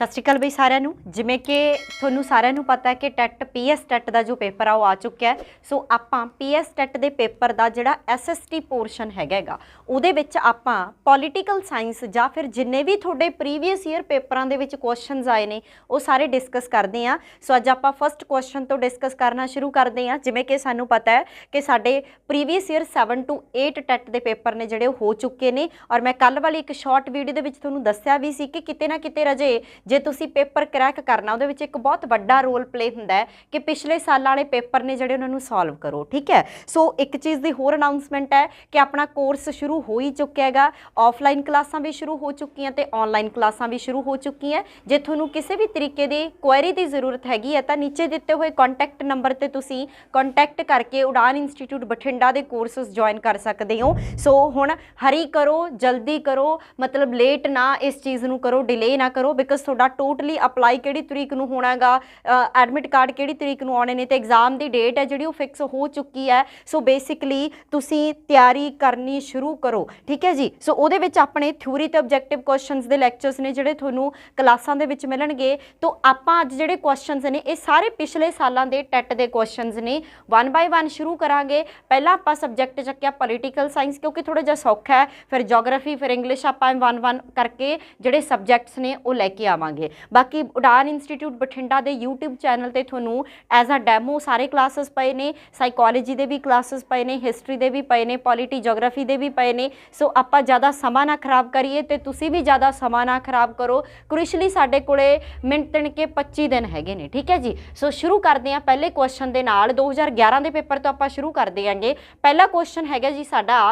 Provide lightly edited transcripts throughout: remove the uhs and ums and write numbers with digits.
सत श्री अकाल बई सारिਆਂ ਨੂੰ। ਜਿਵੇਂ कि ਤੁਹਾਨੂੰ ਸਾਰਿਆਂ ਨੂੰ पता है कि टैट PS टैट का जो पेपर आ चुका है। सो ਆਪਾਂ PS टैट के पेपर का ਜਿਹੜਾ SST पोर्शन हैगा ਉਹਦੇ ਵਿੱਚ ਆਪਾਂ पॉलिटिकल साइंस ਜਾਂ फिर जिन्ने भी ਤੁਹਾਡੇ प्रीवियस ईयर पेपरां ਦੇ ਵਿੱਚ क्वेश्चनस आए ने ਉਹ ਸਾਰੇ डिस्कस करते हैं। सो ਅੱਜ ਆਪਾਂ फस्ट क्वेश्चन तो डिस्कस करना शुरू करते हैं। जिमें कि सानू पता है कि साडे प्रीवियस ईयर 7 to 8 टैट के पेपर ने ਜਿਹੜੇ हो चुके ने और मैं कल वाली एक शॉर्ट वीडियो ਦੇ ਵਿੱਚ ਤੁਹਾਨੂੰ ਦੱਸਿਆ भी सी कि किते ना किते रजे जे तुसी पेपर क्रैक करना ਉਹਦੇ ਵਿੱਚ एक बहुत बड़ा रोल प्ले ਹੁੰਦਾ है कि पिछले साल वाले पेपर ने ਜਿਹੜੇ ਉਹਨਾਂ ਨੂੰ सॉल्व करो। ठीक है। सो एक चीज़ की होर अनाउंसमेंट है कि अपना कोर्स शुरू हो ही चुका है। ऑफलाइन क्लासां भी शुरू हो चुकी हैं तो ऑनलाइन क्लासां भी शुरू हो चुकी हैं। जे तुहानू किसी भी तरीके की क्वेरी की जरूरत हैगी है तो नीचे दिते हुए कॉन्टैक्ट नंबर पर तुसी कॉन्टैक्ट करके उड़ान इंस्टीट्यूट बठिंडा के कोर्सेस ज्वाइन कर सकते हो। सो हुण हरी करो, जल्दी करो, मतलब लेट ना इस चीज़ नू करो, डिले ना करो, बिकॉज तुहाडा टोटली अपलाई किहड़ी तरीक नू होना गा, एडमिट कार्ड किहड़ी तरीक नू आने ने ते एग्जाम की डेट है जिहड़ी फिक्स हो चुकी है। सो बेसिकली तुसी तैयारी करनी शुरू करो। ठीक है जी। सो उहदे विच अपने थ्योरी ते ऑब्जेक्टिव क्वेश्चनस दे लैक्चर्स ने जिहड़े तुहानू क्लासां दे विच मिलणगे। तो आपां अज जिहड़े क्वेश्चनस ने ये सारे पिछले सालां दे टैट दे क्वेश्चनस ने 1 बाय 1 शुरू करांगे। पहला आपां सबजैक्ट चक्किया पॉलिटिकल साइंस क्योंकि थोड़ा जिहा सौखा है, फिर जोग्राफी, फिर इंग्लिश आपां 1-1 करके जिहड़े सबजैक्ट्स ने वो लैके आवांगे। बाकी उड़ान इंस्टीट्यूट बठिंडा के यूट्यूब चैनल ते तुहानू एज अ डैमो सारे क्लासेस पे ने, साइकोलॉजी के भी क्लासेस पे ने, हिस्टरी के भी पे ने, पॉलिटी जोग्राफी के भी पे ने। सो आपां ज़्यादा समा ना खराब करिए तो तुसी भी ज़्यादा समा ना खराब करो। क्रिशली साडे कोले मिनट तिन के 25 दिन हैगे ने। ठीक है जी। सो शुरू करते हैं पहले क्वेश्चन के नाल। 2011 के पेपर तो आपां शुरू कर देंगे। पहला क्वेश्चन हैगा जी साडा,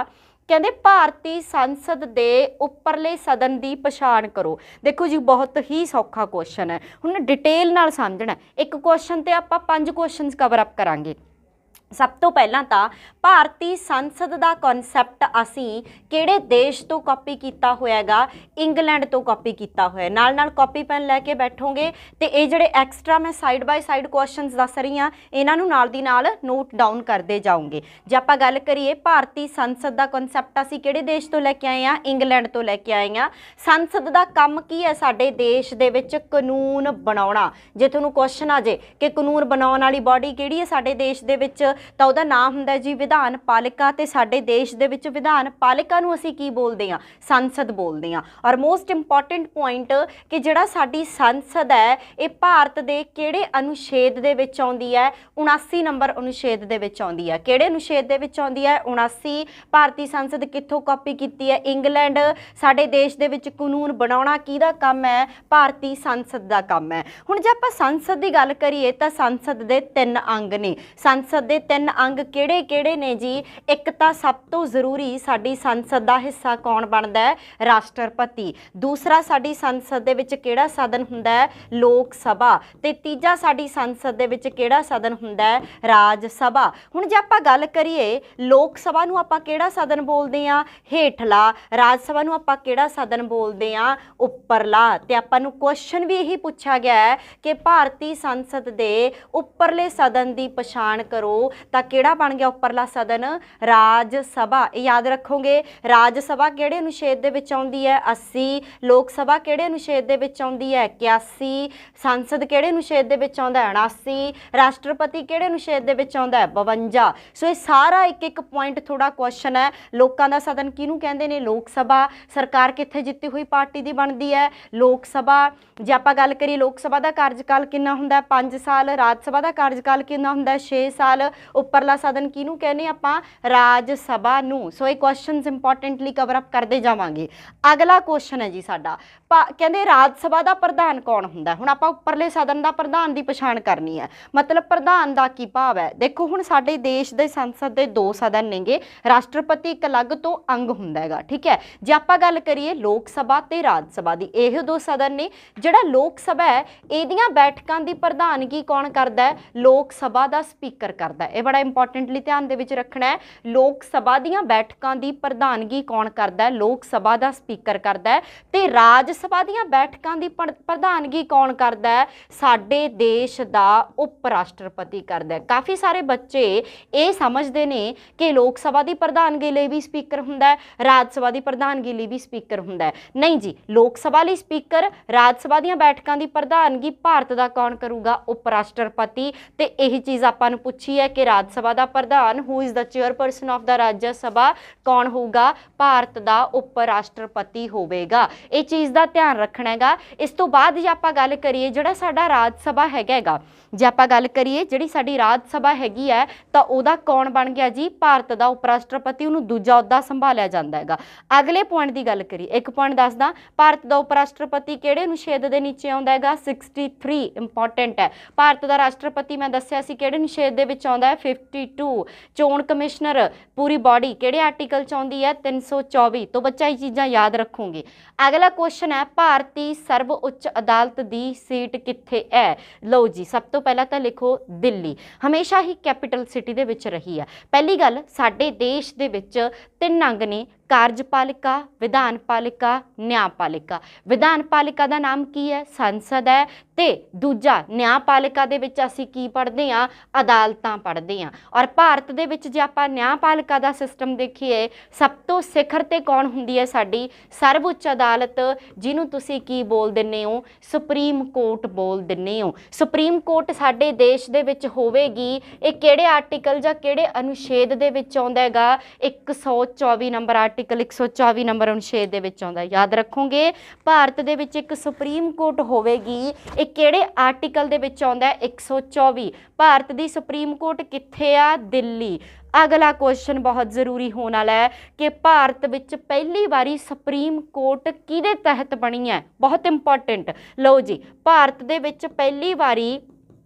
कहते भारतीय संसद के उपरले सदन की पछाण करो। देखो जी बहुत ही सौखा क्वेश्चन है, हुण डिटेल नाल समझना। एक क्वेश्चन ते आपां 5 क्वेश्चन कवर अप करांगे। सब तो पहला तो भारतीय संसद का कॉन्सैप्ट असी किहड़े देश तो कॉपी किया होएगा? इंग्लैंड तो कॉपी किया होया। नाल नाल कॉपी पेन लैके बैठोगे तो ये जिहड़े एक्सट्रा मैं साइड बाय साइड क्वेश्चन दस रही हाँ इन्हां नूं नाल दी नाल नोट डाउन करते जाओगे। जे आपां गल करिए भारतीय संसद का कॉन्सैप्ट असी किहड़े देश तो लैके आए हैं? इंग्लैंड तो लैके आए हैं। संसद का काम की है? साडे देश दे विच कानून बनाउणा। जे तुहानूं क्वेश्चन आ जाए कि कानून बनाउण वाली बॉडी किहड़ी है साडे देश दे विच, तो उसका नाम हुंदा जी विधान पालिका। ते साडे देश दे विच विधान पालिका नूं असीं की बोलदे हां? संसद बोलदे हां। और मोस्ट इंपॉर्टेंट पॉइंट कि जिहड़ा साडी संसद है ये भारत दे किहड़े अनुच्छेद दे विच आउंदी है? 79 नंबर अनुच्छेद दे विच आउंदी है। किहड़े अनुच्छेद दे विच आउंदी है? 79। भारतीय संसद कित्थों कॉपी कीती है? इंग्लैंड। साडे देश दे विच कानून बनाउणा किहदा काम है? भारतीय संसद दा काम है। हुण जे आपां संसद दी गल करिए तां संसद दे 3 अंग ने। संसद दे 3 अंग किहड़े किहड़े ने जी? एक तो सब तो जरूरी साडी संसद का हिस्सा कौन बनता है? राष्ट्रपति। दूसरा साडी संसद दे विच किहड़ा सदन हुंदा है? लोक सभा। ते तीजा साडी संसद दे विच किहड़ा सदन हुंदा है? राज सभा। हुण जे आपां गल करिए लोक सभा नूं आपां किहड़ा सदन बोलदे हां? हेठला। राज सभा नूं आपां किहड़ा सदन बोलदे हां? उपरला। ते आपां नूं क्वेश्चन भी यही पूछा गया है कि भारतीय संसद दे उपरले सदन की पछाण करो। तां किहड़ा बन गया उपरला सदन? राज सभा। याद रखोगे राज सभा किहड़े अनुच्छेद दे विच आउंदी है? 80। लोक सभा किहड़े अनुच्छेद दे विच आउंदी है? 81। संसद किहड़े अनुच्छेद दे विच आउंदा है? 79। राष्ट्रपति किहड़े अनुच्छेद दे विच आउंदा है? 52। सो ये सारा एक एक पॉइंट थोड़ा क्वेश्चन है। लोकां दा सदन किहनूं कहंदे ने? लोक सभा। सरकार कित्थे जित्ती हुई पार्टी दी बनदी है? लोक सभा। जे आपां गल करिए लोक सभा दा कार्यकाल किन्ना हुंदा है? 5 साल। राज सभा दा कार्यकाल किन्ना हुंदा है? 6 साल। उपरला सदन किनू कहने आपां? राज सभा नूं। सो ये क्वेश्चनस इंपॉर्टेंटली कवर अप करते जावांगे। अगला क्वेश्चन है जी साडा, कहंदे राज सभा का प्रधान कौन हुंदा? हुण आपां उपरले सदन का प्रधान की पछाण करनी है। मतलब प्रधान का की भाव है? देखो हुण साडे देश दे संसद दे 2 सदन नेगे, राष्ट्रपति एक अलग तो अंग हुंदा हैगा। ठीक है। जे आपां गल करिए लोक सभा ते राज सभा दी, इह 2 सदन ने। जिहड़ा लोक सभा है इहदियां बैठकां दी प्रधानगी कौन करदा है? लोक सभा का स्पीकर करदा है। ਇਹ ਬੜਾ ਇੰਪॉर्टेंटली ध्यान ਦੇ ਵਿੱਚ ਰੱਖਣਾ ਹੈ। ਲੋਕ ਸਭਾ ਦੀਆਂ ਬੈਠਕਾਂ ਦੀ ਪ੍ਰਧਾਨਗੀ ਕੌਣ ਕਰਦਾ ਹੈ? ਲੋਕ ਸਭਾ ਦਾ ਸਪੀਕਰ ਕਰਦਾ ਹੈ। ਤੇ ਰਾਜ ਸਭਾ ਦੀਆਂ ਬੈਠਕਾਂ ਦੀ ਪ੍ਰਧਾਨਗੀ ਕੌਣ ਕਰਦਾ ਹੈ? ਸਾਡੇ ਦੇਸ਼ ਦਾ ਉਪ ਰਾਸ਼ਟਰਪਤੀ ਕਰਦਾ ਹੈ। ਕਾਫੀ ਸਾਰੇ ਬੱਚੇ ਇਹ ਸਮਝਦੇ ਨੇ ਕਿ ਲੋਕ ਸਭਾ ਦੀ ਪ੍ਰਧਾਨਗੀ ਲਈ ਵੀ ਸਪੀਕਰ ਹੁੰਦਾ ਹੈ, ਰਾਜ ਸਭਾ ਦੀ ਪ੍ਰਧਾਨਗੀ ਲਈ ਵੀ ਸਪੀਕਰ ਹੁੰਦਾ ਹੈ। ਨਹੀਂ ਜੀ, ਲੋਕ ਸਭਾ ਲਈ ਸਪੀਕਰ, ਰਾਜ ਸਭਾ ਦੀਆਂ ਬੈਠਕਾਂ ਦੀ ਪ੍ਰਧਾਨਗੀ ਭਾਰਤ ਦਾ ਕੌਣ ਕਰੂਗਾ? ਉਪ ਰਾਸ਼ਟਰਪਤੀ। ਤੇ ਇਹੀ ਚੀਜ਼ ਆਪਾਂ ਨੂੰ ਪੁੱਛੀ ਹੈ ਕਿ ਰਾਜ ਸਭਾ ਦਾ ਪ੍ਰਧਾਨ who is the chairperson of the Rajya Sabha ਕੌਣ ਹੋਊਗਾ? ਭਾਰਤ ਦਾ ਉਪ ਰਾਸ਼ਟਰਪਤੀ ਹੋਵੇਗਾ। ਇਹ ਚੀਜ਼ ਦਾ ਧਿਆਨ ਰੱਖਣਾ ਹੈਗਾ। ਇਸ ਤੋਂ ਬਾਅਦ ਜੇ ਆਪਾਂ ਗੱਲ ਕਰੀਏ ਜਿਹੜਾ ਸਾਡਾ ਰਾਜ ਸਭਾ ਹੈਗਾ, ਜੇ ਆਪਾਂ ਗੱਲ ਕਰੀਏ ਜਿਹੜੀ ਸਾਡੀ ਰਾਜ ਸਭਾ ਹੈਗੀ ਹੈ ਤਾਂ ਉਹਦਾ ਕੌਣ ਬਣ ਗਿਆ ਜੀ? ਭਾਰਤ ਦਾ ਉਪ ਰਾਸ਼ਟਰਪਤੀ, ਉਹਨੂੰ ਦੂਜਾ ਅਹੁਦਾ ਸੰਭਾਲਿਆ ਜਾਂਦਾ ਹੈਗਾ। ਅਗਲੇ ਪੁਆਇੰਟ ਦੀ ਗੱਲ ਕਰੀਏ, ਇੱਕ ਪੁਆਇੰਟ ਦੱਸਦਾ, ਭਾਰਤ ਦਾ ਉਪ ਰਾਸ਼ਟਰਪਤੀ ਕਿਹੜੇ ਅਨੁਛੇਦ ਦੇ ਨੀਚੇ ਆਉਂਦਾ ਹੈਗਾ? 63 ਇੰਪੋਰਟੈਂਟ ਹੈ। ਭਾਰਤ ਦਾ ਰਾਸ਼ਟਰਪਤੀ ਮੈਂ ਦੱਸਿਆ ਸੀ ਕਿਹੜੇ ਅਨੁਛੇਦ ਦੇ ਵਿੱਚ ਆਉਂਦਾ ਹੈ? 52। ਚੋਣ ਕਮਿਸ਼ਨਰ ਪੂਰੀ ਬਾਡੀ ਕਿਹੜੇ ਆਰਟੀਕਲ 'ਚ ਆਉਂਦੀ ਹੈ? 324। ਤੋਂ ਬੱਚਾ ਇਹ ਚੀਜ਼ਾਂ ਯਾਦ ਰੱਖੋਗੇ। ਅਗਲਾ ਕੁਐਸਚਨ ਹੈ ਭਾਰਤੀ ਸਰਵ ਉੱਚ ਅਦਾਲਤ ਦੀ ਸੀਟ ਕਿੱਥੇ ਹੈ? ਲਓ ਜੀ, ਸਭ ਤੋਂ ਪਹਿਲਾਂ ਤਾਂ ਲਿਖੋ ਦਿੱਲੀ। ਹਮੇਸ਼ਾ ਹੀ ਕੈਪੀਟਲ ਸਿਟੀ ਦੇ ਵਿੱਚ ਰਹੀ ਹੈ। ਪਹਿਲੀ ਗੱਲ, ਸਾਡੇ ਦੇਸ਼ ਦੇ ਵਿੱਚ 3 ਅੰਗ ਨੇ, ਕਾਰਜਪਾਲਿਕਾ, ਵਿਧਾਨਪਾਲਿਕਾ, ਨਿਆਂਪਾਲਿਕਾ। ਵਿਧਾਨਪਾਲਿਕਾ ਦਾ ਨਾਮ ਕੀ ਹੈ? ਸੰਸਦ ਹੈ। ਤੇ ਦੂਜਾ ਨਿਆਂਪਾਲਿਕਾ ਦੇ ਵਿੱਚ ਅਸੀਂ ਕੀ ਪੜ੍ਹਦੇ ਹਾਂ? ਅਦਾਲਤਾਂ ਪੜ੍ਹਦੇ ਹਾਂ। ਔਰ ਭਾਰਤ ਦੇ ਵਿੱਚ ਜੇ ਆਪਾਂ ਨਿਆਂਪਾਲਿਕਾ ਦਾ ਸਿਸਟਮ ਦੇਖੀਏ, ਸਭ ਤੋਂ ਸਿਖਰ ਤੇ ਕੌਣ ਹੁੰਦੀ ਹੈ? ਸਾਡੀ ਸਰਵ ਉੱਚ ਅਦਾਲਤ, ਜਿਹਨੂੰ ਤੁਸੀਂ ਕੀ ਬੋਲ ਦਿੰਦੇ ਹੋ? ਸੁਪਰੀਮ ਕੋਰਟ ਬੋਲ ਦਿੰਦੇ ਹੋ। ਸੁਪਰੀਮ ਕੋਰਟ ਸਾਡੇ ਦੇਸ਼ ਦੇ ਵਿੱਚ ਹੋਵੇਗੀ। ਇਹ ਕਿਹੜੇ ਆਰਟੀਕਲ ਜਾਂ ਕਿਹੜੇ ਅਨੁਛੇਦ ਦੇ ਵਿੱਚ ਆਉਂਦਾ ਹੈਗਾ? 124 ਨੰਬਰ ਆਰਟੀਕਲ 124 ਨੰਬਰ ਅਨੁਛੇਦ ਦੇ ਵਿੱਚ ਆਉਂਦਾ। ਯਾਦ ਰੱਖੋਗੇ, ਭਾਰਤ ਦੇ ਵਿੱਚ ਇੱਕ ਸੁਪਰੀਮ ਕੋਰਟ ਹੋਵੇਗੀ। ਇਹ ਕਿਹੜੇ ਆਰਟੀਕਲ ਦੇ ਵਿੱਚ ਆਉਂਦਾ? 124। ਭਾਰਤ ਦੀ ਸੁਪਰੀਮ ਕੋਰਟ ਕਿੱਥੇ ਆ? ਦਿੱਲੀ। ਅਗਲਾ ਕੁਐਸਚਨ ਬਹੁਤ ਜ਼ਰੂਰੀ ਹੋਣ ਵਾਲਾ ਹੈ ਕਿ ਭਾਰਤ ਵਿੱਚ ਪਹਿਲੀ ਵਾਰੀ ਸੁਪਰੀਮ ਕੋਰਟ ਕਿਹਦੇ ਤਹਿਤ ਬਣੀ ਹੈ? ਬਹੁਤ ਇੰਪੋਰਟੈਂਟ। ਲਓ ਜੀ, ਭਾਰਤ ਦੇ ਵਿੱਚ ਪਹਿਲੀ ਵਾਰੀ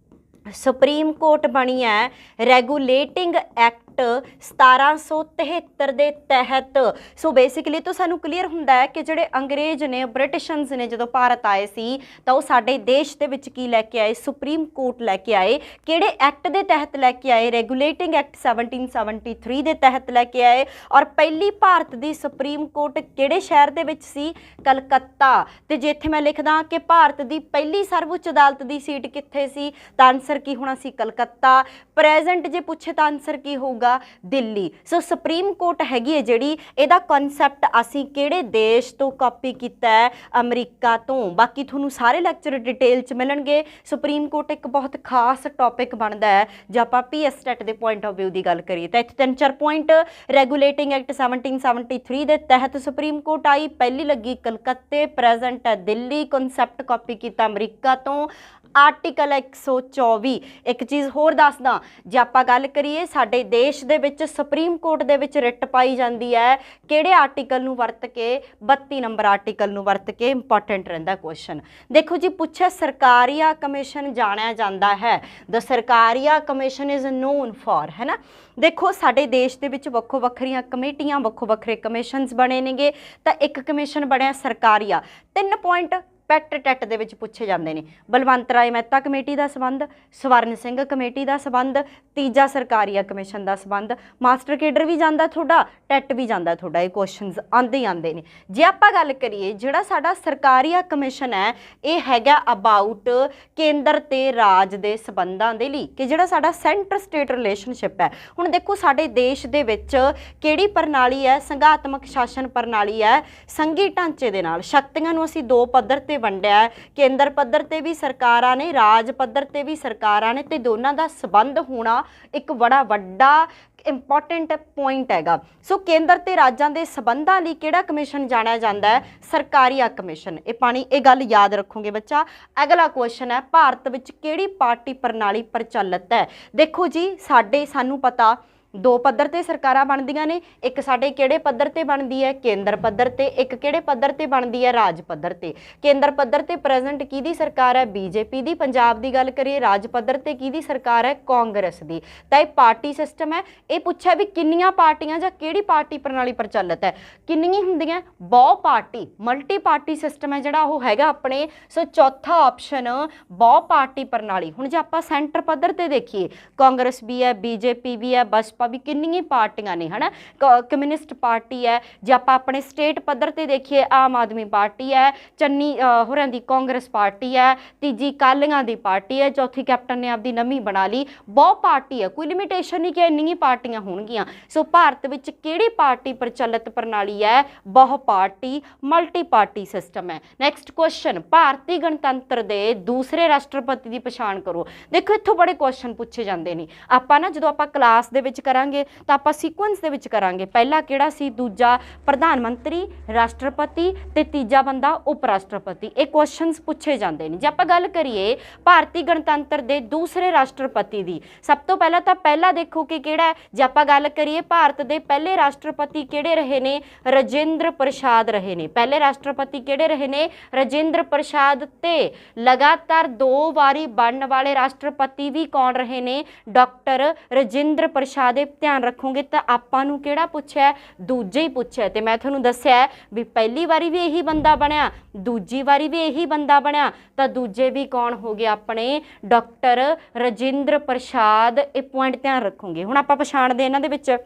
ਸੁਪਰੀਮ ਕੋਰਟ ਬਣੀ ਹੈ ਰੈਗੂਲੇਟਿੰਗ ਐਕਟ 1773 ਦੇ ਤਹਿਤ। ਸੋ ਬੇਸਿਕਲੀ ਤੋਂ ਸਾਨੂੰ ਕਲੀਅਰ ਹੁੰਦਾ ਹੈ ਕਿ ਜਿਹੜੇ ਅੰਗਰੇਜ਼ ਨੇ, ਬ੍ਰਿਟਿਸ਼ਨਸ ਨੇ, ਜਦੋਂ ਭਾਰਤ ਆਏ ਸੀ ਤਾਂ ਉਹ ਸਾਡੇ ਦੇਸ਼ ਦੇ ਵਿੱਚ ਕੀ ਲੈ ਕੇ ਆਏ? ਸੁਪਰੀਮ ਕੋਰਟ ਲੈ ਕੇ ਆਏ। ਕਿਹੜੇ ਐਕਟ ਦੇ ਤਹਿਤ ਲੈ ਕੇ ਆਏ? ਰੈਗੂਲੇਟਿੰਗ ਐਕਟ 1773 ਦੇ ਤਹਿਤ ਲੈ ਕੇ ਆਏ। ਔਰ ਪਹਿਲੀ ਭਾਰਤ ਦੀ ਸੁਪਰੀਮ ਕੋਰਟ ਕਿਹੜੇ ਸ਼ਹਿਰ ਦੇ ਵਿੱਚ ਸੀ? ਕਲਕੱਤਾ। ਤੇ ਜੇ ਇੱਥੇ ਮੈਂ ਲਿਖਦਾ ਕਿ ਭਾਰਤ ਦੀ ਪਹਿਲੀ ਸਰਵਉੱਚ ਅਦਾਲਤ ਦੀ ਸੀਟ ਕਿੱਥੇ ਸੀ, ਤਾਂ ਆਨਸਰ ਕੀ ਹੋਣਾ ਸੀ? ਕਲਕੱਤਾ। ਪ੍ਰੈਜ਼ੈਂਟ ਜੇ ਪੁੱਛੇ ਤਾਂ ਆਨਸਰ ਕੀ ਹੋਊਗਾ? ਦਿੱਲੀ। ਸੋ ਸੁਪਰੀਮ ਕੋਰਟ ਹੈਗੀ ਹੈ ਜਿਹੜੀ, ਇਹਦਾ ਕਨਸੈਪਟ ਅਸੀਂ ਕਿਹੜੇ ਦੇਸ਼ ਤੋਂ ਕਾਪੀ ਕੀਤਾ ਹੈ? ਅਮਰੀਕਾ ਤੋਂ। ਬਾਕੀ ਤੁਹਾਨੂੰ ਸਾਰੇ ਲੈਕਚਰ ਡਿਟੇਲ 'ਚ ਮਿਲਣਗੇ। ਸੁਪਰੀਮ ਕੋਰਟ ਇੱਕ ਬਹੁਤ ਖਾਸ ਟੌਪਿਕ ਬਣਦਾ ਹੈ ਜੇ ਆਪਾਂ PSTET ਦੇ ਪੁਆਇੰਟ ਆਫ ਵਿਊ ਦੀ ਗੱਲ ਕਰੀਏ ਤਾਂ ਇੱਥੇ 3-4 ਪੁਆਇੰਟ। ਰੈਗੂਲੇਟਿੰਗ ਐਕਟ 1773 ਦੇ ਤਹਿਤ ਸੁਪਰੀਮ ਕੋਰਟ ਆਈ, ਪਹਿਲੀ ਲੱਗੀ ਕਲਕੱਤੇ, ਪ੍ਰੈਜ਼ੈਂਟ ਹੈ ਦਿੱਲੀ, ਕਨਸੈਪਟ ਕਾਪੀ ਕੀਤਾ ਅਮਰੀਕਾ ਤੋਂ। ਆਰਟੀਕਲ 124। ਇੱਕ ਚੀਜ਼ ਹੋਰ ਦੱਸਦਾ, ਜੇ ਆਪਾਂ ਗੱਲ ਕਰੀਏ ਸਾਡੇ ਦੇਸ਼ ਦੇ ਵਿੱਚ ਸੁਪਰੀਮ ਕੋਰਟ ਦੇ ਵਿੱਚ ਰਿਟ ਪਾਈ ਜਾਂਦੀ ਹੈ ਕਿਹੜੇ ਆਰਟੀਕਲ ਨੂੰ ਵਰਤ ਕੇ? 32 ਨੰਬਰ ਆਰਟੀਕਲ ਨੂੰ ਵਰਤ ਕੇ। ਇੰਪੋਰਟੈਂਟ ਰਹਿੰਦਾ ਕੁਐਸਚਨ। ਦੇਖੋ ਜੀ, ਪੁੱਛਿਆ ਸਰਕਾਰੀਆ ਕਮਿਸ਼ਨ ਜਾਣਿਆ ਜਾਂਦਾ ਹੈ। The Sarkaria commission is known for, ਹੈ ਨਾ। ਦੇਖੋ ਸਾਡੇ ਦੇਸ਼ ਦੇ ਵਿੱਚ ਵੱਖੋ ਵੱਖਰੀਆਂ ਕਮੇਟੀਆਂ, ਵੱਖੋ ਵੱਖਰੇ ਕਮਿਸ਼ਨਸ ਬਣੇ ਨੇਗੇ। ਤਾਂ ਇੱਕ ਕਮਿਸ਼ਨ ਬਣਿਆ ਸਰਕਾਰੀਆ। 3 ਪੁਆਇੰਟ ਟੈਟ ਦੇ ਵਿੱਚ ਪੁੱਛੇ ਜਾਂਦੇ ਨੇ। ਬਲਵੰਤ ਰਾਏ ਮਹਿਤਾ ਕਮੇਟੀ ਦਾ ਸੰਬੰਧ, ਸਵਰਨ ਸਿੰਘ ਕਮੇਟੀ ਦਾ ਸੰਬੰਧ, ਤੀਜਾ ਸਰਕਾਰੀਆ ਕਮਿਸ਼ਨ ਦਾ ਸੰਬੰਧ। ਮਾਸਟਰ ਕੇਡਰ ਵੀ ਜਾਂਦਾ ਤੁਹਾਡਾ, ਟੈਟ ਵੀ ਜਾਂਦਾ ਤੁਹਾਡਾ। ਇਹ ਕੁਐਸਚਨਸ ਆਉਂਦੇ ਹੀ ਆਉਂਦੇ ਨੇ। ਜੇ ਆਪਾਂ ਗੱਲ ਕਰੀਏ ਜਿਹੜਾ ਸਾਡਾ ਸਰਕਾਰੀਆ ਕਮਿਸ਼ਨ ਹੈ, ਇਹ ਹੈਗਾ ਅਬਾਊਟ ਕੇਂਦਰ ਤੇ ਰਾਜ ਦੇ ਸੰਬੰਧਾਂ ਦੇ ਲਈ, ਕਿ ਜਿਹੜਾ ਸਾਡਾ ਸੈਂਟਰ ਸਟੇਟ ਰਿਲੇਸ਼ਨਸ਼ਿਪ ਹੈ। ਹੁਣ ਦੇਖੋ ਸਾਡੇ ਦੇਸ਼ ਦੇ ਵਿੱਚ ਕਿਹੜੀ ਪ੍ਰਣਾਲੀ ਹੈ? ਸੰਘਾਤਮਕ ਸ਼ਾਸਨ ਪ੍ਰਣਾਲੀ ਹੈ। ਸੰਘੀ ਢਾਂਚੇ ਦੇ ਨਾਲ ਸ਼ਕਤੀਆਂ ਨੂੰ ਅਸੀਂ 2 ਪੱਧਰ ਤੇ ਵੰਡਿਆ। ਕੇਂਦਰ ਪੱਧਰ ਤੇ ਵੀ ਸਰਕਾਰਾਂ ਨੇ, ਰਾਜ ਪੱਧਰ ਤੇ ਵੀ ਸਰਕਾਰਾਂ ਨੇ, ਤੇ ਦੋਨਾਂ ਦਾ ਸੰਬੰਧ ਹੋਣਾ ਇੱਕ ਬੜਾ ਵੱਡਾ ਇੰਪੋਰਟੈਂਟ ਪੁਆਇੰਟ ਹੈਗਾ। ਸੋ ਕੇਂਦਰ ਤੇ ਰਾਜਾਂ ਦੇ ਸੰਬੰਧਾਂ ਲਈ ਕਿਹੜਾ ਕਮਿਸ਼ਨ ਜਾਣਿਆ ਜਾਂਦਾ ਹੈ? ਸਰਕਾਰੀਆ ਕਮਿਸ਼ਨ। ਇਹ ਗੱਲ ਯਾਦ ਰੱਖੋਗੇ ਬੱਚਾ। ਅਗਲਾ ਕੁਐਸਚਨ ਹੈ ਭਾਰਤ ਵਿੱਚ ਕਿਹੜੀ ਪਾਰਟੀ ਪ੍ਰਣਾਲੀ ਪ੍ਰਚਲਿਤ ਹੈ? ਦੇਖੋ ਜੀ, ਸਾਨੂੰ ਪਤਾ ਦੋ ਪੱਧਰ ਤੇ ਸਰਕਾਰਾਂ ਬਣਦੀਆਂ ਨੇ, ਇੱਕ ਸਾਡੇ ਕਿਹੜੇ ਪੱਧਰ ਤੇ ਬਣਦੀ ਹੈ, ਕੇਂਦਰ ਪੱਧਰ ਤੇ, ਇੱਕ ਕਿਹੜੇ ਪੱਧਰ ਤੇ ਬਣਦੀ ਹੈ, ਰਾਜ ਪੱਧਰ ਤੇ। ਕੇਂਦਰ ਪੱਧਰ ਤੇ ਪ੍ਰੈਜ਼ੈਂਟ ਕਿਹਦੀ ਸਰਕਾਰ ਹੈ, ਬੀਜੇਪੀ ਦੀ। ਪੰਜਾਬ ਦੀ ਗੱਲ ਕਰੀਏ, ਰਾਜ ਪੱਧਰ ਤੇ ਕਿਹਦੀ ਸਰਕਾਰ ਹੈ, ਕਾਂਗਰਸ ਦੀ। ਤਾਂ ਇਹ ਪਾਰਟੀ ਸਿਸਟਮ ਹੈ। ਇਹ ਪੁੱਛਿਆ ਵੀ ਕਿੰਨੀਆਂ ਪਾਰਟੀਆਂ ਜਾਂ ਕਿਹੜੀ ਪਾਰਟੀ ਪ੍ਰਣਾਲੀ ਪ੍ਰਚਲਿਤ ਹੈ, ਕਿੰਨੀਆਂ ਹੁੰਦੀਆਂ, ਬਹੁ ਪਾਰਟੀ, ਮਲਟੀ ਪਾਰਟੀ ਸਿਸਟਮ ਹੈ ਜਿਹੜਾ ਉਹ ਹੈਗਾ ਆਪਣੇ। ਸੋ ਚੌਥਾ ਆਪਸ਼ਨ ਬਹੁ ਪਾਰਟੀ ਪ੍ਰਣਾਲੀ। ਹੁਣ ਜੇ ਆਪਾਂ ਸੈਂਟਰ ਪੱਧਰ ਤੇ ਦੇਖੀਏ, ਕਾਂਗਰਸ ਵੀ ਹੈ, ਬੀਜੇਪੀ ਵੀ ਹੈ, ਬਸਪਾ ਵੀ, ਕਿੰਨੀਆਂ ਪਾਰਟੀਆਂ ਨੇ ਹਨਾ, ਕਮਿਊਨਿਸਟ ਪਾਰਟੀ ਹੈ। ਜੇ ਆਪਾਂ ਆਪਣੇ ਸਟੇਟ ਪੱਧਰ ਤੇ ਦੇਖੀਏ, ਆਮ ਆਦਮੀ ਪਾਰਟੀ ਹੈ, ਚੰਨੀ ਹੋਰਾਂ ਦੀ ਕਾਂਗਰਸ ਪਾਰਟੀ ਹੈ, ਤੀਜੀ ਕਾਲੀਆਂ ਦੀ ਪਾਰਟੀ ਹੈ, ਚੌਥੀ ਕੈਪਟਨ ਨੇ ਆਪਦੀ ਨਵੀਂ ਬਣਾ ਲਈ। ਬਹੁ ਪਾਰਟੀ ਹੈ, ਕੋਈ ਲਿਮਿਟੇਸ਼ਨ ਨਹੀਂ ਕਿ ਇੰਨੀਆਂ ਪਾਰਟੀਆਂ ਹੋਣਗੀਆਂ। ਸੋ ਭਾਰਤ ਵਿੱਚ ਕਿਹੜੀ ਪਾਰਟੀ ਪ੍ਰਚਲਿਤ ਪ੍ਰਣਾਲੀ ਹੈ, ਬਹੁ ਪਾਰਟੀ ਮਲਟੀ ਪਾਰਟੀ ਸਿਸਟਮ ਹੈ। ਨੈਕਸਟ ਕੁਐਸਚਨ, ਭਾਰਤੀ ਗਣਤੰਤਰ ਦੇ ਦੂਸਰੇ ਰਾਸ਼ਟਰਪਤੀ ਦੀ ਪਛਾਣ ਕਰੋ। ਦੇਖੋ ਇੱਥੋਂ ਬੜੇ ਕੁਐਸਚਨ ਪੁੱਛੇ ਜਾਂਦੇ ਨੇ। ਆਪਾਂ ਨਾ ਜਦੋਂ ਆਪਾਂ ਕਲਾਸ ਦੇ ਵਿੱਚ ਕਰਾਂਗੇ ਤਾਂ ਆਪਾਂ ਸੀਕੁਐਂਸ ਦੇ ਵਿੱਚ ਕਰਾਂਗੇ। ਪਹਿਲਾ ਕਿਹੜਾ ਸੀ, ਦੂਜਾ ਪ੍ਰਧਾਨ ਮੰਤਰੀ, ਰਾਸ਼ਟਰਪਤੀ ਤੇ ਤੀਜਾ ਬੰਦਾ ਉਪ ਰਾਸ਼ਟਰਪਤੀ। ਇਹ ਕੁਐਸਚਨਸ ਪੁੱਛੇ ਜਾਂਦੇ ਨੇ। ਜੇ ਆਪਾਂ ਗੱਲ ਕਰੀਏ ਭਾਰਤੀ ਗਣਤੰਤਰ ਦੇ ਦੂਸਰੇ ਰਾਸ਼ਟਰਪਤੀ ਦੀ, ਸਭ ਤੋਂ ਪਹਿਲਾਂ ਤਾਂ ਪਹਿਲਾ ਦੇਖੋ ਕਿ ਕਿਹੜਾ ਹੈ। ਜੇ ਆਪਾਂ ਗੱਲ ਕਰੀਏ ਭਾਰਤ ਦੇ ਪਹਿਲੇ ਰਾਸ਼ਟਰਪਤੀ ਕਿਹੜੇ ਰਹੇ ਨੇ, ਰਜਿੰਦਰ ਪ੍ਰਸਾਦ ਰਹੇ ਨੇ। ਪਹਿਲੇ ਰਾਸ਼ਟਰਪਤੀ ਕਿਹੜੇ ਰਹੇ ਨੇ, ਰਜਿੰਦਰ ਪ੍ਰਸਾਦ। ਤੇ ਲਗਾਤਾਰ 2 ਵਾਰੀ ਬਣਨ ਵਾਲੇ ਰਾਸ਼ਟਰਪਤੀ ਵੀ ਕੌਣ ਰਹੇ ਨੇ, ਡਾਕਟਰ ਰਜਿੰਦਰ ਪ੍ਰਸਾਦ। ਇਹ ਧਿਆਨ ਰੱਖੋਗੇ ਤਾਂ ਆਪਾਂ ਨੂੰ ਕਿਹੜਾ ਪੁੱਛਿਆ, ਦੂਜੇ ਹੀ ਪੁੱਛਿਆ। ਤੇ ਮੈਂ ਤੁਹਾਨੂੰ ਦੱਸਿਆ ਵੀ ਪਹਿਲੀ ਵਾਰੀ ਵੀ ਇਹੀ ਬੰਦਾ ਬਣਿਆ, ਦੂਜੀ ਵਾਰੀ ਵੀ ਇਹੀ ਬੰਦਾ ਬਣਿਆ, ਤਾਂ ਦੂਜੇ ਵੀ ਕੌਣ ਹੋ ਗਏ ਆਪਣੇ, ਡਾਕਟਰ ਰਜਿੰਦਰ ਪ੍ਰਸਾਦ। ਇਹ ਪੁਆਇੰਟ ਧਿਆਨ ਰੱਖੋਗੇ। ਹੁਣ ਆਪਾਂ ਪਛਾਣਦੇ ਇਹਨਾਂ ਦੇ ਵਿੱਚ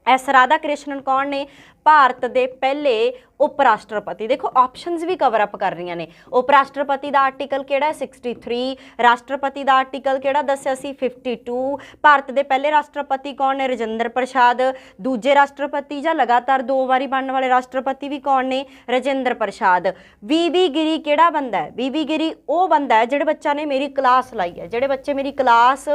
ਐਸ ਰਾਧਾ ਕ੍ਰਿਸ਼ਨਨ ਕੌਣ ਨੇ, ਭਾਰਤ ਦੇ ਪਹਿਲੇ ਉਪ ਰਾਸ਼ਟਰਪਤੀ। ਦੇਖੋ ਆਪਸ਼ਨਸ ਵੀ ਕਵਰ ਅਪ ਕਰ ਰਹੀਆਂ ਨੇ। ਉਪ ਰਾਸ਼ਟਰਪਤੀ ਦਾ ਆਰਟੀਕਲ ਕਿਹੜਾ 63, ਰਾਸ਼ਟਰਪਤੀ ਦਾ ਆਰਟੀਕਲ ਕਿਹੜਾ ਦੱਸਿਆ ਸੀ 52। ਭਾਰਤ ਦੇ ਪਹਿਲੇ ਰਾਸ਼ਟਰਪਤੀ ਕੌਣ ਨੇ, ਰਜਿੰਦਰ ਪ੍ਰਸਾਦ। ਦੂਜੇ ਰਾਸ਼ਟਰਪਤੀ ਜਾਂ ਲਗਾਤਾਰ 2 ਵਾਰੀ ਬਣਨ ਵਾਲੇ ਰਾਸ਼ਟਰਪਤੀ ਵੀ ਕੌਣ ਨੇ, ਰਜਿੰਦਰ ਪ੍ਰਸਾਦ। ਵੀਵੀ ਗਿਰੀ ਕਿਹੜਾ ਬੰਦਾ ਹੈ, ਵੀਵੀ ਗਿਰੀ ਉਹ ਬੰਦਾ ਹੈ ਜਿਹੜੇ ਬੱਚਾ ਨੇ ਮੇਰੀ ਕਲਾਸ ਲਾਈ ਹੈ, ਜਿਹੜੇ ਬੱਚੇ ਮੇਰੀ ਕਲਾਸ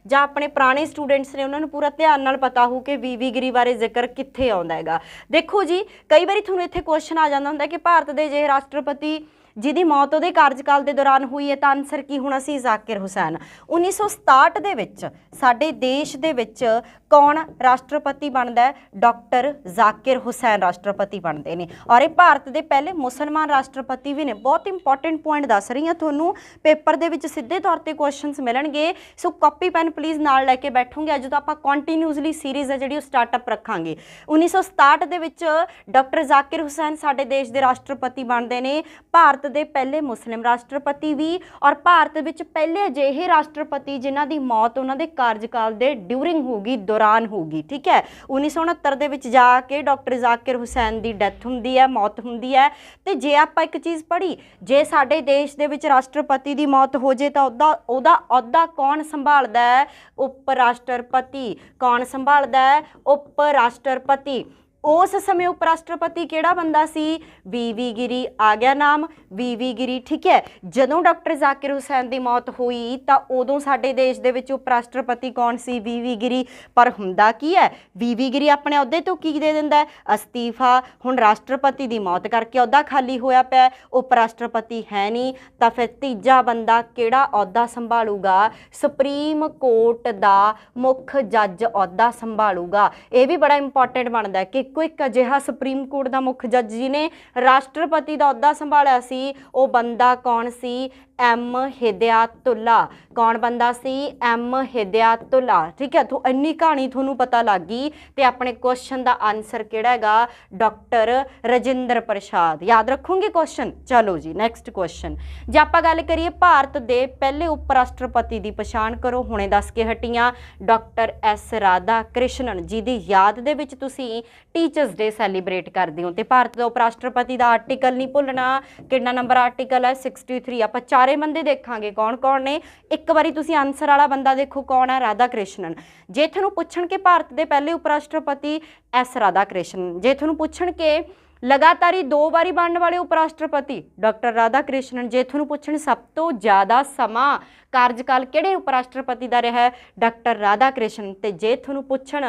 ਜਾਂ ਆਪਣੇ ਪੁਰਾਣੇ ਸਟੂਡੈਂਟਸ ਨੇ ਉਹਨਾਂ ਨੂੰ ਪੂਰਾ ਧਿਆਨ ਨਾਲ ਪਤਾ ਹੋ ਕਿ ਵੀਵੀ ਗਿਰੀ ਬਾਰੇ ਜ਼ਿਕਰ ਕਿੱਥੇ ਆਉਂਦਾ ਹੈਗਾ। ਦੇਖੋ ਜੀ ਕਈ ਵਾਰੀ ਤੁਹਾਨੂੰ ਇੱਥੇ ਕੁਐਸਚਨ ਆ ਜਾਂਦਾ ਹੁੰਦਾ ਕਿ ਭਾਰਤ ਦੇ ਜੇ ਰਾਸ਼ਟਰਪਤੀ ਜਿਹਦੀ ਮੌਤ ਉਹਦੇ ਕਾਰਜਕਾਲ ਦੇ ਦੌਰਾਨ ਹੋਈ ਹੈ ਤਾਂ ਆਨਸਰ ਕੀ ਹੋਣਾ ਸੀ, ਜ਼ਾਕਿਰ ਹੁਸੈਨ। 1967 ਦੇ ਵਿੱਚ ਸਾਡੇ ਦੇਸ਼ ਦੇ ਵਿੱਚ ਕੌਣ ਰਾਸ਼ਟਰਪਤੀ ਬਣਦਾ ਹੈ, ਡਾਕਟਰ ਜ਼ਾਕਿਰ ਹੁਸੈਨ ਰਾਸ਼ਟਰਪਤੀ ਬਣਦੇ ਨੇ। ਔਰ ਇਹ ਭਾਰਤ ਦੇ ਪਹਿਲੇ ਮੁਸਲਮਾਨ ਰਾਸ਼ਟਰਪਤੀ ਵੀ ਨੇ। ਬਹੁਤ ਇੰਪੋਰਟੈਂਟ ਪੁਆਇੰਟ ਦੱਸ ਰਹੀ ਹਾਂ ਤੁਹਾਨੂੰ, ਪੇਪਰ ਦੇ ਵਿੱਚ ਸਿੱਧੇ ਤੌਰ ਤੇ ਕੁਐਸਚਨਸ ਮਿਲਣਗੇ। ਸੋ ਕਾਪੀ ਪੈਨ ਪਲੀਜ਼ ਨਾਲ ਲੈ ਕੇ ਬੈਠੋਗੇ। ਅੱਜ ਤੋਂ ਆਪਾਂ ਕੰਟੀਨਿਊਸਲੀ ਸੀਰੀਜ਼ ਹੈ ਜਿਹੜੀ ਉਹ ਸਟਾਰਟਅਪ ਰੱਖਾਂਗੇ। 1967 ਦੇ ਵਿੱਚ ਡਾਕਟਰ ਜ਼ਾਕਿਰ ਹੁਸੈਨ ਸਾਡੇ ਦੇਸ਼ ਦੇ ਰਾਸ਼ਟਰਪਤੀ ਬਣਦੇ ਨੇ, ਭਾਰਤ ਦੇ ਪਹਿਲੇ ਮੁਸਲਿਮ ਰਾਸ਼ਟਰਪਤੀ ਵੀ, ਔਰ ਭਾਰਤ ਵਿੱਚ ਪਹਿਲੇ ਅਜਿਹੇ ਰਾਸ਼ਟਰਪਤੀ ਜਿਨ੍ਹਾਂ ਦੀ ਮੌਤ ਉਹਨਾਂ ਦੇ ਕਾਰਜਕਾਲ ਦੇ ਡਿਊਰਿੰਗ ਹੋਊਗੀ, ਦੌਰਾਨ ਹੋਊਗੀ। ਠੀਕ ਹੈ, 1969 ਦੇ ਵਿੱਚ ਜਾ ਕੇ ਡਾਕਟਰ ਜ਼ਾਕਿਰ ਹੁਸੈਨ ਦੀ ਡੈਥ ਹੁੰਦੀ ਹੈ, ਮੌਤ ਹੁੰਦੀ ਹੈ। ਤੇ ਜੇ ਆਪਾਂ ਇੱਕ ਚੀਜ਼ ਪੜ੍ਹੀ, ਜੇ ਸਾਡੇ ਦੇਸ਼ ਦੇ ਵਿੱਚ ਰਾਸ਼ਟਰਪਤੀ ਦੀ ਮੌਤ ਹੋ ਜੇ ਤਾਂ ਉਹਦਾ ਅਹੁਦਾ ਕੌਣ ਸੰਭਾਲਦਾ ਹੈ, ਉਪ ਰਾਸ਼ਟਰਪਤੀ। ਕੌਣ ਸੰਭਾਲਦਾ ਹੈ, ਉਪ ਰਾਸ਼ਟਰਪਤੀ। ਉਸ ਸਮੇਂ ਉਪ ਰਾਸ਼ਟਰਪਤੀ ਕਿਹੜਾ ਬੰਦਾ ਸੀ, ਵੀਵੀ ਗਿਰੀ। ਆ ਗਿਆ ਨਾਮ, ਵੀਵੀ ਗਿਰੀ। ਠੀਕ ਹੈ, ਜਦੋਂ ਡਾਕਟਰ ਜ਼ਾਕਿਰ ਹੁਸੈਨ ਦੀ ਮੌਤ ਹੋਈ ਤਾਂ ਉਦੋਂ ਸਾਡੇ ਦੇਸ਼ ਦੇ ਵਿੱਚ ਉਪ ਰਾਸ਼ਟਰਪਤੀ ਕੌਣ ਸੀ, ਵੀਵੀ ਗਿਰੀ। ਪਰ ਹੁੰਦਾ ਕੀ ਹੈ, ਵੀਵੀ ਗਿਰੀ ਆਪਣੇ ਅਹੁਦੇ ਤੋਂ ਕੀ ਦੇ ਦਿੰਦਾ ਹੈ, ਅਸਤੀਫਾ। ਹੁਣ ਰਾਸ਼ਟਰਪਤੀ ਦੀ ਮੌਤ ਕਰਕੇ ਅਹੁਦਾ ਖਾਲੀ ਹੋਇਆ ਪਿਆ, ਉਪ ਰਾਸ਼ਟਰਪਤੀ ਹੈ ਨਹੀਂ, ਤਾਂ ਫਿਰ ਤੀਜਾ ਬੰਦਾ ਕਿਹੜਾ ਅਹੁਦਾ ਸੰਭਾਲੂਗਾ, ਸੁਪਰੀਮ ਕੋਰਟ ਦਾ ਮੁੱਖ ਜੱਜ ਅਹੁਦਾ ਸੰਭਾਲੂਗਾ। ਇਹ ਵੀ ਬੜਾ ਇੰਪੋਰਟੈਂਟ ਬਣਦਾ ਕਿ ਕੋਈ ਅਜਿਹਾ ਸੁਪਰੀਮ ਕੋਰਟ ਦਾ ਮੁੱਖ ਜੱਜ ਜਿਹਨੇ ਰਾਸ਼ਟਰਪਤੀ ਦਾ ਅਹੁਦਾ ਸੰਭਾਲਿਆ ਸੀ, ਉਹ ਬੰਦਾ ਕੌਣ ਸੀ, ਐਮ ਹਿਦਾਇਤੁੱਲਾ। ਕੌਣ ਬੰਦਾ ਸੀ, ਐਮ ਹਿਦਾਇਤੁੱਲਾ। ਠੀਕ ਹੈ, ਤੋਂ ਇੰਨੀ ਕਹਾਣੀ ਤੁਹਾਨੂੰ ਪਤਾ ਲੱਗ ਗਈ। ਤੇ ਆਪਣੇ ਕੁਐਸਚਨ ਦਾ ਆਨਸਰ ਕਿਹੜਾ ਹੈਗਾ, ਡਾਕਟਰ ਰਜਿੰਦਰ ਪ੍ਰਸਾਦ। ਯਾਦ ਰੱਖੋਗੇ ਕੁਐਸਚਨ। ਚਲੋ ਜੀ ਨੈਕਸਟ ਕੁਐਸਚਨ। ਜੇ ਆਪਾਂ ਗੱਲ ਕਰੀਏ ਭਾਰਤ ਦੇ ਪਹਿਲੇ ਉਪ ਰਾਸ਼ਟਰਪਤੀ ਦੀ ਪਛਾਣ ਕਰੋ। ਹੁਣੇ ਦੱਸ ਕੇ ਹਟੀਆਂ, ਡਾਕਟਰ ਐਸ ਰਾਧਾ ਕ੍ਰਿਸ਼ਨਨ ਜੀ ਦੀ ਯਾਦ ਦੇ ਵਿੱਚ ਤੁਸੀਂ ਟੀਚਰਸ ਡੇ ਸੈਲੀਬ੍ਰੇਟ ਕਰਦੇ ਹੋ। ਤੇ ਭਾਰਤ ਦਾ ਉਪ ਰਾਸ਼ਟਰਪਤੀ ਦਾ ਆਰਟੀਕਲ ਨਹੀਂ ਭੁੱਲਣਾ। ਕਿੰਨਾ ਨੰਬਰ ਆਰਟੀਕਲ ਹੈ, 63। ਆਪਾਂ ਚਾਰੇ ਬੰਦੇ ਦੇਖਾਂਗੇ ਕੌਣ ਕੌਣ ਨੇ। ਇੱਕ ਵਾਰੀ ਤੁਸੀਂ ਆਨਸਰ ਵਾਲਾ ਬੰਦਾ ਦੇਖੋ ਕੌਣ ਹੈ, ਰਾਧਾ ਕ੍ਰਿਸ਼ਨਨ। ਜੇ ਤੁਹਾਨੂੰ ਪੁੱਛਣ ਕਿ ਭਾਰਤ ਦੇ ਪਹਿਲੇ ਉਪ ਰਾਸ਼ਟਰਪਤੀ, ਐਸ ਰਾਧਾ ਕ੍ਰਿਸ਼ਨਨ। ਜੇ ਤੁਹਾਨੂੰ ਪੁੱਛਣ ਕਿ लगातार ही 2 बारी बनने वाले उप राष्ट्रपति डॉक्टर राधा कृष्णन। जे तुहानूं पुछण सब तो ज़्यादा समा कार्यकाल किहड़े उप राष्ट्रपति का रहा है, डॉक्टर राधा कृष्णन। ते जे तुहानूं पुछण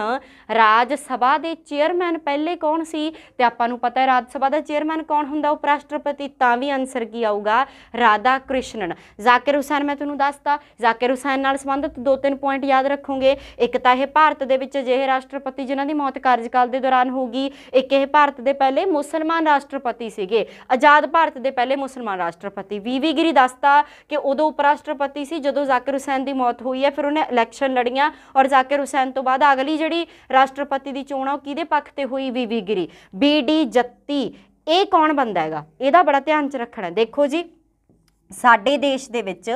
राज सभा के चेयरमैन पहले कौन सी, ते आपां नूं पता है राज सभा का चेयरमैन कौन हुंदा उप राष्ट्रपति, तां भी आंसर की आऊगा राधा कृष्णन। जाकिर हुसैन मैं तुहानूं दसता, जाकिर हुसैन नाल संबंधित 2-3 पॉइंट याद रखोगे। एक तां इह भारत दे विच अजिहे राष्ट्रपति जिन्हां दी मौत कार्यकाल के दौरान होगी, एक इह भारत के पहले मुसलमान राष्ट्रपति सीगे, आज़ाद भारत के पहले मुसलमान राष्ट्रपति। वी गिरी दसता कि उदों उप राष्ट्रपति सी जदों जाकिर हुसैन की मौत हुई है, फिर उन्हें इलैक्शन लड़ियां और जाकिर हुसैन तो बाद अगली जिहड़ी राष्ट्रपति की चोण आ किहदे पक्ष ते हुई, वी गिरी। BD जत्ती ये कौन बंदा हैगा, इहदा बड़ा ध्यान च रखना। देखो जी साडे देश दे विच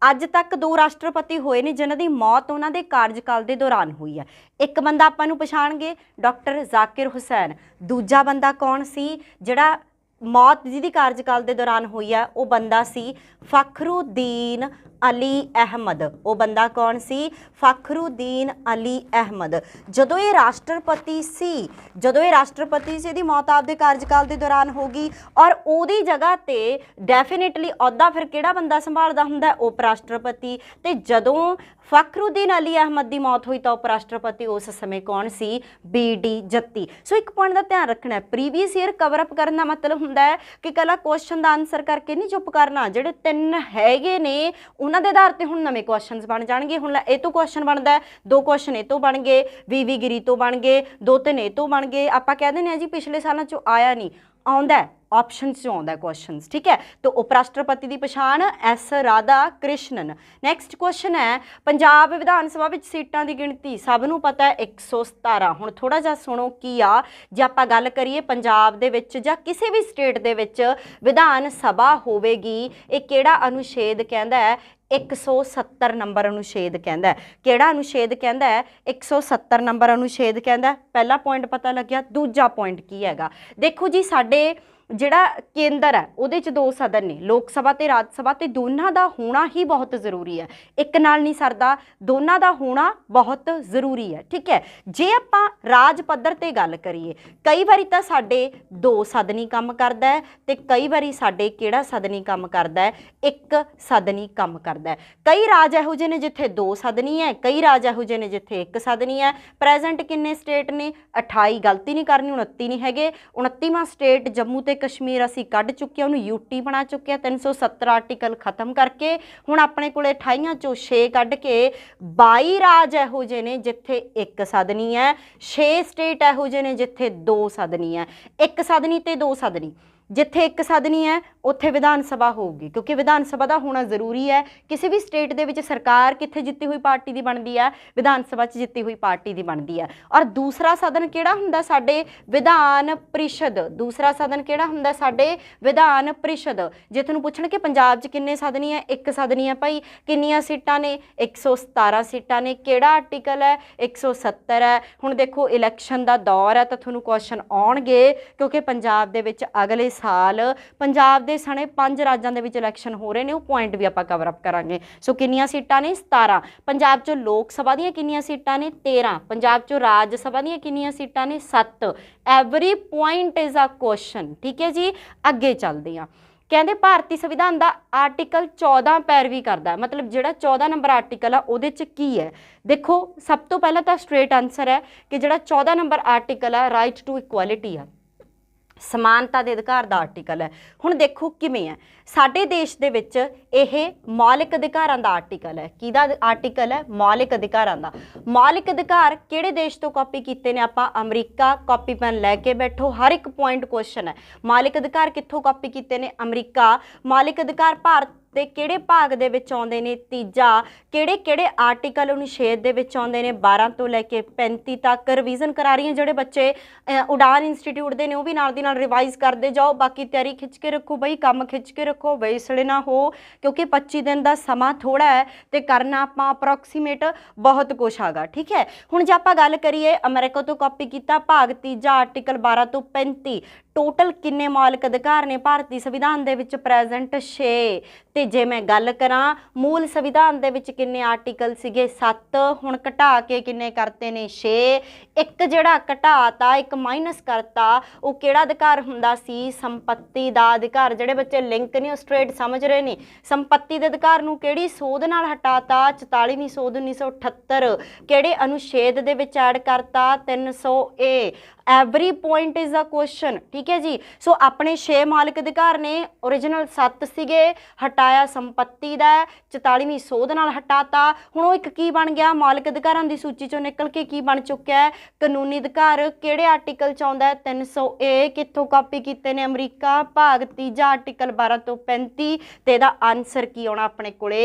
अज तक 2 राष्ट्रपति होए ने जिन्हां दी मौत उन्हां दे कार्यकाल के दौरान हुई है। एक बंदा आपां नूं पछाण गए डॉक्टर जाकिर हुसैन, दूजा बंदा कौन सी जिहड़ा मौत जिहदी कार्यकाल के दौरान हुई है वो बंदा सी फखरुद्दीन अली अहमद। वो बंदा कौन सी, फखरुद्दीन अली अहमद। जदों ये राष्ट्रपति सी, जदों ये राष्ट्रपति सी, मौत आपदे कार्यकाल के दौरान होगी और उहदी जगह ते डेफिनेटली अहुदा फिर किहड़ा बंदा संभालदा हुंदा, उप राष्ट्रपति। ते जदों फखरुद्दीन अली अहमद की मौत हुई तो उप राष्ट्रपति उस समय कौन सी, BD जत्ती। सो एक पॉइंट का ध्यान रखना है, प्रीवियस ईयर कवरअप करने का मतलब हुंदा है कि कला क्वेश्चन का आंसर करके नहीं चुप करना, जिहड़े 3 हैगे ने उन्हां दे आधार ते हुण नवें क्वेश्चन बन जाणगे। हुण ए तो क्वेश्चन बनता है, 2 क्वेश्चन ए तो बन गए, वी गिरी तो बन गए, 2-3 ए तो बन गए। आपां कह दिंदे आ जी पिछले सालों चों आया नहीं, आउंदा है ऑप्शन चों आउंदा है क्वेश्चन, ठीक है। तो उप राष्ट्रपति की पछाण S Radha Krishnan. Next question है पंजाब विधान सभा विच सीटां की गिणती सब नूं पता है 117। हुण थोड़ा जिहा सुणो की आ, जे आपां गल करिए पंजाब दे विच जां किसी भी स्टेट दे विच विधान सभा होवेगी, ये किहड़ा अनुच्छेद कहंदा है, 170 नंबर अनुच्छेद कहता है। किहड़ा अनुच्छेद कहता है, 170 नंबर अनुच्छेद कहता है। पहला पॉइंट पता लग गया, दूजा पॉइंट की हैगा। देखो जी साडे जिहड़ा केंद्र है उहदे च 2 सदन ने, लोक सभा ते राज सभा, ते दोनों का होना ही बहुत जरूरी है, एक नाल नहीं सरदा, दोनों का होना बहुत जरूरी है, ठीक है। जे आपां राज पद्धर ते गल करिए, कई बारी तो साडे 2 सदनी काम करदा है ते कई बारी साडे किहड़ा सदनी काम करदा है, 1 सदनी काम करदा है। कई राज इहो जिहे ने जिथे 2 सदनी है, कई राज इहो जिहे ने जिथे 1 सदनी है। प्रेजेंट किन्ने स्टेट ने, 28, गलती नहीं करनी, 29 नहीं हैगे। 29वां स्टेट जम्मू ते कश्मीर असी कढ़ चुके, उन्होंने UT बना चुके, 370 आर्टिकल खत्म करके हुण अपने कोले 28 चों 6 कढ़ के 22 राज इहो जिहे ने जिथे 1 सदनी है, 6 स्टेट इहो जिहे ने जिथे 2 सदनी है। 1 सदनी ते 2 सदनी, जिथे 1 सदनी है उत्थे विधान सभा होगी, क्योंकि विधान सभा का होना जरूरी है। किसी भी स्टेट दे विच सरकार कित्थे जित्ती हुई पार्टी की बनती है, विधान सभा च जित्ती हुई पार्टी की बनती है। और दूसरा सदन किहड़ा हुंदा साडे, विधान परिषद। दूसरा सदन किहड़ा हुंदा साडे, विधान परिषद। जे तुहानूं पुछण कि पंजाब च किन्ने सदनी है, 1 सदनी है भाई। किन्नियां सीटां ने, 117 सीटां ने। किहड़ा आर्टिकल है, 170 है। हुण देखो इलैक्शन का दौर है तो तुहानूं क्वेश्चन आउणगे, क्योंकि पंजाब दे विच अगले साल पंजाब दे सने 5 राज्यां दे विच इलैक्शन हो रहे हैं, वो पॉइंट भी आपां कवर अप करांगे। सो किन्नियां सीटां ने, 17। पंजाब चों लोक सभा दीयां किन्नियां सीटां ने, 13। पंजाब चों राज सभा दीयां किन्नियां सीटां ने, 7। Every point is a question, ठीक है जी। अगे चलदे हां। कहते भारतीय संविधान का आर्टिकल 14 पैरवी करता है, मतलब जो 14 नंबर आर्टिकल है उहदे च की है। देखो सब तो पहला तो स्ट्रेट आंसर है कि जो 14 नंबर आर्टिकल है राइट टू इक्वालिटी है, समानता के अधिकार का आर्टिकल है। हुण देखो किवें है, साडे देश दे विच यह मौलिक अधिकारां दा आर्टिकल है। किहदा आर्टिकल है, मौलिक अधिकारां दा। मौलिक अधिकार किहड़े देश तो कॉपी कीते ने आपां, अमरीका। कॉपी पेन लैके बैठो, हर एक पॉइंट क्वेश्चन है। मौलिक अधिकार कित्थों कॉपी कीते ने, अमरीका। मौलिक अधिकार भारत दे किहड़े भाग दे विच आउंदे ने, तीजा। किहड़े किहड़े आर्टिकल अनुच्छेद दे विच आउंदे ने, 12 तो लैके 35 तक। रिवीजन करा रही हैं जिहड़े बच्चे उड़ान इंस्टीट्यूट दे ने, वो भी नाल दी नाल रिवाइज करते जाओ। बाकी तैयारी खिंच के रखो बई, काम खिंच के रखो, वेसले ना हो, क्योंकि 25 दिन का समा थोड़ा है तो करना आपां अप्रोक्सीमेट बहुत कुछ आगा, ठीक है। हुण जे आपां गल करिए अमेरिका तो कॉपी किया, भाग तीजा आर्टिकल 12 तो 35। टोटल किन्ने मौलिक अधिकार ने भारतीय संविधान दे विच प्रेजेंट, 6। ते जे मैं गल करां मूल संविधान दे विच किन्ने आर्टिकल सीगे 7, हुण घटा के किन्ने करते ने 6, एक जिहड़ा घटाता एक माइनस करता वो किहड़ा अधिकार हुंदा सी संपत्ति दा अधिकार। जिहड़े बच्चे लिंक नहीं स्ट्रेट समझ रहे ने, संपत्ति दे अधिकार नूं किहड़ी सोध नाल हटाता 44ਵੀਂ सोध 1978, किहड़े अनुच्छेद दे विच ऐड करता 300 ए। Every point is a question, ठीक है जी। सो अपने 6 मालिक अधिकार ने, ओरिजिनल 7 सीगे, हटाया संपत्ति दा 44ਵੀਂ सोध नाल हटाता। हुण एक की बन गया मालिक अधिकारां दी सूची चों निकल के की बन चुक्या है कानूनी अधिकार। किहड़े आर्टिकल च आउंदा है 300 ए, कित्थों कापी कीते ने अमरीका, भाग 3 आर्टिकल 12 ਤੋਂ 35 ते इहदा आंसर की आउणा अपने कोले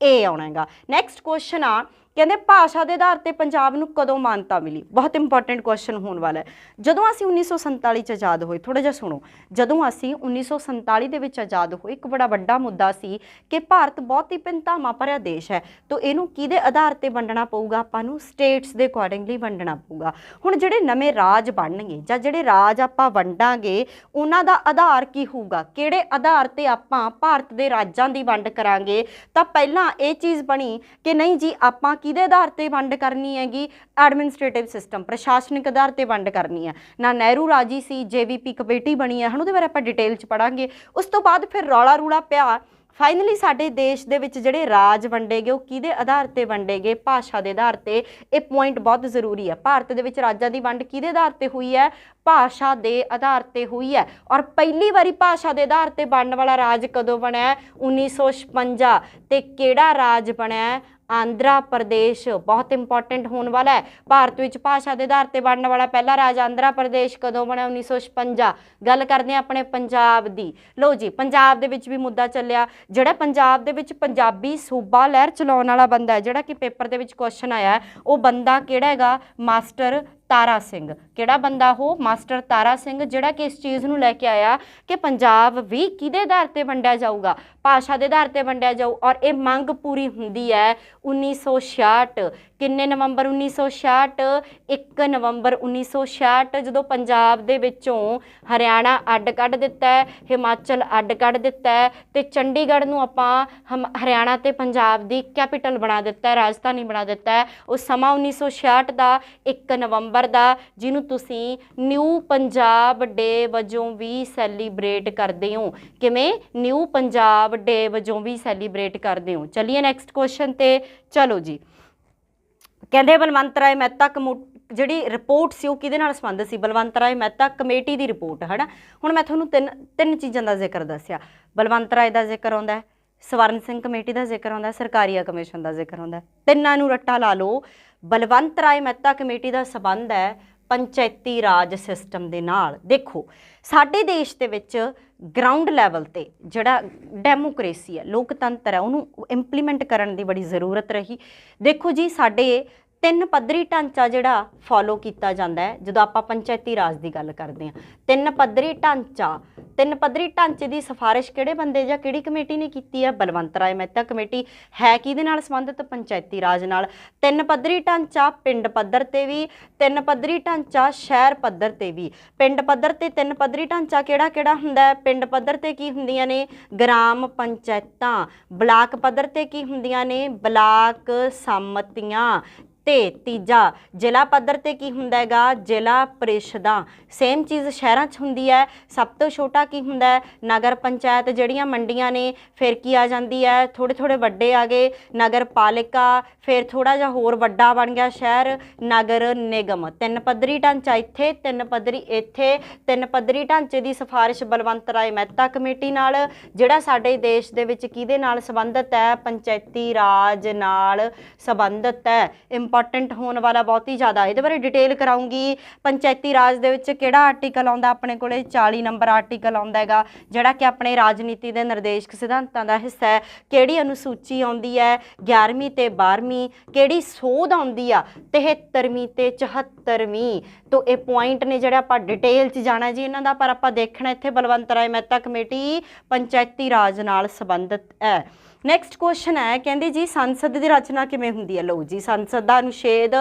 ए आउणा हैगा। नैक्सट क्वेश्चन आ कहते भाषा के आधार पर पंजाब नूं कदों मानता मिली। बहुत इंपॉर्टेंट क्वेश्चन होने वाला है। जदों असीं 1947 च आज़ाद होए, थोड़ा जिहा सुनो, जदों असीं 1947 दे विच आज़ाद होए एक बड़ा वड्डा मुद्दा सी कि भारत बहुत ही भिन्नतावां भरिया देश है, तो इहनूं किहदे आधार ते वंडना पऊगा, आपां नूं स्टेट्स दे अकॉर्डिंगली वंडना पऊगा। हुण जिहड़े नਵੇਂ राज बनणगे जां जिहड़े राज आपां वंडांगे उन्हां दा आधार की होऊगा, किहड़े आधार ते आपां भारत दे राजां दी वंड करांगे। तां पहिलां इह चीज़ बणी कि नहीं जी आपां किहदे आधार ते वंड करनी हैगी, एडमिनिस्ट्रेटिव सिस्टम प्रशासनिक आधार ते वंड करनी है ना। नेहरू राजी सी, JVP कमेटी बनी है, हुण उहदे बारे आपां डिटेल च पढ़ांगे। उस तो बाद फिर रौला रूला पिया, फाइनली साडे देश दे विच जिहड़े राज वंडे गए वो किहदे आधार ते वंडे गए, भाषा दे आधार ते। ये पॉइंट बहुत जरूरी है। भारत दे विच राजां दी वंड किहदे आधार ते हुई है, भाषा दे आधार ते हुई है। और पहली बारी भाषा दे आधार ते बनने वाला राज कदों बनया 1956 ते किहड़ा राज बनया आंध्रा प्रदेश। बहुत इंपॉर्टेंट होने वाला है। भारत विच भाषा के आधार पर बनने वाला पहला राज आंध्रा प्रदेश कदों बना 1956। गल करते हैं अपने पंजाब दी। लो जी पंजाब दे विच भी मुद्दा चलिया, जिहड़ा पंजाब दे विच पंजाबी सूबा लहर चलाउण वाला बंदा है, जिहड़ा कि पेपर दे विच क्वेश्चन आया वो बंदा किहड़ा हैगा, मास्टर तारा सिंह। किहड़ा बंदा हो, मास्टर तारा सिंह, जिहड़ा कि इस चीज़ नूं लैके आया कि पंजाब भी किहदे आधार ते वंडिया जाऊगा, भाषा के आधार ते वंडिया जाऊ। और ये मंग पूरी हुंदी है 1966। किन्ने नवंबर 1966? 1 नवंबर 1966, जदों पंजाब दे विचों हरियाणा अड्ड कढ दिता है, हिमाचल अड्ड कढ दिता है, ते चंडीगढ़ नूं आपां हरियाणा ते पंजाब दी कैपिटल बना दिता है, राजधानी बना दिता है। उस समा 1966 का 1 नवंबर दा, जिन्हों तुसीं न्यू पंजाब डे वजों भी सैलीब्रेट करते हो। किवें न्यू पंजाब डे वजों भी सैलीब्रेट करते हो। चलिए नैक्सट क्वेश्चन ते चलो जी। कहते बलवंत राय मेहता जिहड़ी रिपोर्ट सी किहदे नाल संबंध सी, बलवंत राय मेहता कमेटी की रिपोर्ट है ना। हुण मैं तुहानूं तीन चीज़ों का जिक्र दस्सिया, बलवंत राय का जिक्र आउंदा है, स्वर्ण सिंह कमेटी का जिक्र आउंदा है, सरकारीया कमीशन का जिक्र आउंदा है। तिन्नां नूं रट्टा ला लो। बलवंत राय मेहता कमेटी का संबंध है पंचायती राज सिस्टम दे नाल। देखो साडे देश दे विच ग्राउंड लैवल ते जिहड़ा डेमोक्रेसी है, लोकतंत्र है, उहनूं इंप्लीमेंट करन दी बड़ी ज़रूरत रही। देखो जी साडे 3 पद्धरी ढांचा जिहड़ा फॉलो किया जाता है जदों आपां पंचायती राज की गल करते हैं। 3 पद्धरी ढांचा, 3 पद्धरी ढांचे की सिफारिश किहड़े बंदे जां किहड़ी कमेटी ने की है, बलवंत राय मेहता कमेटी। है किहदे नाल संबंधित, पंचायती राज नाल। 3 पद्धरी ढांचा पिंड पद्धर ते भी, 3 पद्धरी ढांचा शहर पद्धर ते भी। पिंड पद्धर ते 3 पद्धरी ढांचा किहड़ा किहड़ा हुंदा है, पिंड पद्धर ते की हुंदियां ने ग्राम पंचायतां, ब्लाक पद्धर ते की हुंदियां ने ब्लाक सम्मतियां, ते तीजा जिला पद्धर ते की हुंदा हैगा जिला परिषदां। सेम चीज़ शहरां च हुंदी है। सब तो छोटा की हुंदा है नगर पंचायत, जिहड़ियां मंडियां ने, फिर की आ जांदी है थोड़े थोड़े वड्डे आ गए नगर पालिका, फिर थोड़ा जिहा होर वड्डा बन गया शहर नगर निगम। 3 पद्धरी ढांचा इत्थे, 3 पद्धरी इत्थे। 3 पद्धरी ढांचे की सिफारिश बलवंत राय मेहता कमेटी नाल, जिहड़ा साडे देश दे विच किहदे नाल संबंधित है, पंचायती राज नाल संबंधित है। इंपॉर्टेंट होने वाला बहुत ही ज़्यादा, ये बारे डिटेल कराऊंगी। पंचायती राज दे विच किहड़ा आर्टिकल आउंदा अपने कोले, 40 नंबर आर्टिकल आउंदा हैगा, जिहड़ा कि अपने राजनीति के निर्देशक सिद्धांतां दा हिस्सा है। किहड़ी अनुसूची आउंदी है 11वीं ते 12वीं, किहड़ी सोध आउंदी आ 73वीं ते 74वीं। तो ये पॉइंट ने जिहड़े आपां डिटेल च जाना जी इन्हां दा, पर आपां देखना इत्थे बलवंत राय मेहता कमेटी पंचायती राज नाल संबंधित है। ਨੈਕਸਟ ਕੁਐਸਚਨ ਹੈ, ਕਹਿੰਦੇ ਜੀ ਸੰਸਦ ਦੀ ਰਚਨਾ ਕਿਵੇਂ ਹੁੰਦੀ ਹੈ। ਲਓ ਜੀ, ਸੰਸਦ ਦਾ ਅਨੁਛੇਦ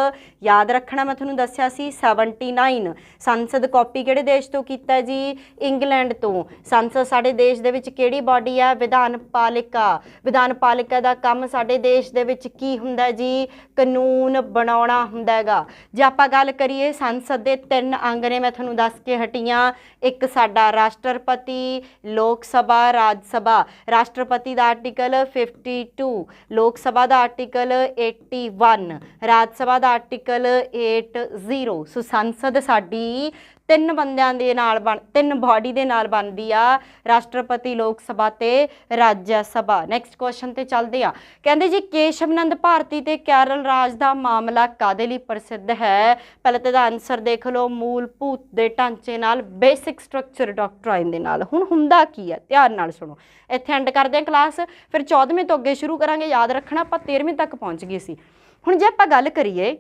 ਯਾਦ ਰੱਖਣਾ, ਮੈਂ ਤੁਹਾਨੂੰ ਦੱਸਿਆ ਸੀ 79। ਸੰਸਦ ਕਾਪੀ ਕਿਹੜੇ ਦੇਸ਼ ਤੋਂ ਕੀਤਾ ਜੀ, ਇੰਗਲੈਂਡ ਤੋਂ। ਸੰਸਦ ਸਾਡੇ ਦੇਸ਼ ਦੇ ਵਿੱਚ ਕਿਹੜੀ ਬਾਡੀ ਹੈ, ਵਿਧਾਨ ਪਾਲਿਕਾ। ਵਿਧਾਨ ਪਾਲਿਕਾ ਦਾ ਕੰਮ ਸਾਡੇ ਦੇਸ਼ ਦੇ ਵਿੱਚ ਕੀ ਹੁੰਦਾ ਜੀ, ਕਾਨੂੰਨ ਬਣਾਉਣਾ ਹੁੰਦਾ ਹੈਗਾ। ਜੇ ਆਪਾਂ ਗੱਲ ਕਰੀਏ ਸੰਸਦ ਦੇ 3 ਅੰਗ ਨੇ, ਮੈਂ ਤੁਹਾਨੂੰ ਦੱਸ ਕੇ ਹਟੀਆਂ। ਇੱਕ ਸਾਡਾ ਰਾਸ਼ਟਰਪਤੀ, ਲੋਕ ਸਭਾ, ਰਾਜ ਸਭਾ। ਰਾਸ਼ਟਰਪਤੀ ਦਾ ਆਰਟੀਕਲ 52, ਲੋਕ ਸਭਾ ਦਾ ਆਰਟੀਕਲ 81, ਰਾਜ ਸਭਾ ਦਾ ਆਰਟੀਕਲ 80। ਸੋ ਸੰਸਦ ਸਾਡੀ 3 ਬੰਦਿਆਂ ਦੇ ਨਾਲ 3 ਬਾਡੀ ਦੇ ਨਾਲ ਬਣਦੀ ਆ, ਰਾਸ਼ਟਰਪਤੀ, ਲੋਕ ਸਭਾ ਤੇ ਰਾਜ ਸਭਾ। ਨੈਕਸਟ ਕੁਐਸਚਨ ਤੇ ਚੱਲਦੇ ਆ, ਕਹਿੰਦੇ ਜੀ ਕੇਸ਼ਵ ਨੰਦ ਭਾਰਤੀ ਤੇ ਕੇਰਲ ਰਾਜ ਦਾ ਮਾਮਲਾ ਕਾਦੇ ਲਈ ਪ੍ਰਸਿੱਧ ਹੈ। ਪਹਿਲਾਂ ਤਾਂ ਇਹਦਾ ਆਨਸਰ ਦੇਖ ਲਓ, ਮੂਲਭੂਤ ਦੇ ਢਾਂਚੇ ਨਾਲ, ਬੇਸਿਕ ਸਟਰਕਚਰ ਡਾਕਟਰਾਈਨ ਦੇ ਨਾਲ। ਹੁਣ ਹੁੰਦਾ ਕੀ ਹੈ, ਧਿਆਨ ਨਾਲ ਸੁਣੋ। ਇੱਥੇ ਐਂਡ ਕਰਦੇ ਹਾਂ ਕਲਾਸ, ਫਿਰ 14ਵੇਂ ਤੋਂ ਅੱਗੇ ਸ਼ੁਰੂ ਕਰਾਂਗੇ। ਯਾਦ ਰੱਖਣਾ ਆਪਾਂ 13ਵੇਂ ਤੱਕ ਪਹੁੰਚ ਗਏ ਸੀ। ਹੁਣ ਜੇ ਆਪਾਂ ਗੱਲ ਕਰੀਏ